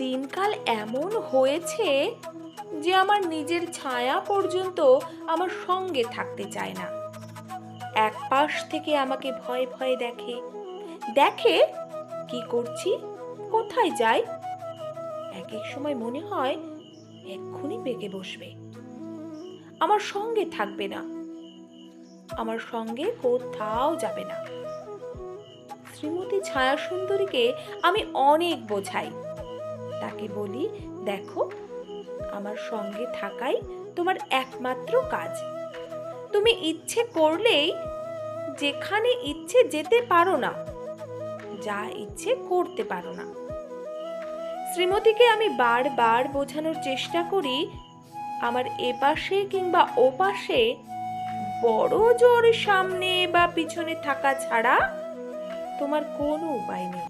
দিনকাল এমন হয়েছে যে আমার নিজের ছায়া পর্যন্ত আমার সঙ্গে থাকতে চায় না। এক পাশ থেকে আমাকে ভয়ে ভয়ে দেখে দেখে কি করছি, কোথায় যাই। এক এক সময় মনে হয় এক্ষুনি বেঁকে বসবে, আমার সঙ্গে থাকবে না, আমার সঙ্গে কোথাও যাবে না। শ্রীমতী ছায়া সুন্দরীকে আমি অনেক বোঝাই, তাকে বলি, দেখো, আমার সঙ্গে থাকাই তোমার একমাত্র কাজ। তুমি ইচ্ছে করলেই যেখানে ইচ্ছে যেতে পারো না, যা ইচ্ছে করতে পারো না। শ্রীমতীকে আমি বারবার বোঝানোর চেষ্টা করি, আমার এপাশে কিংবা ওপাশে বড় জোর সামনে বা পিছনে থাকা ছাড়া তোমার কোনো উপায় নেই।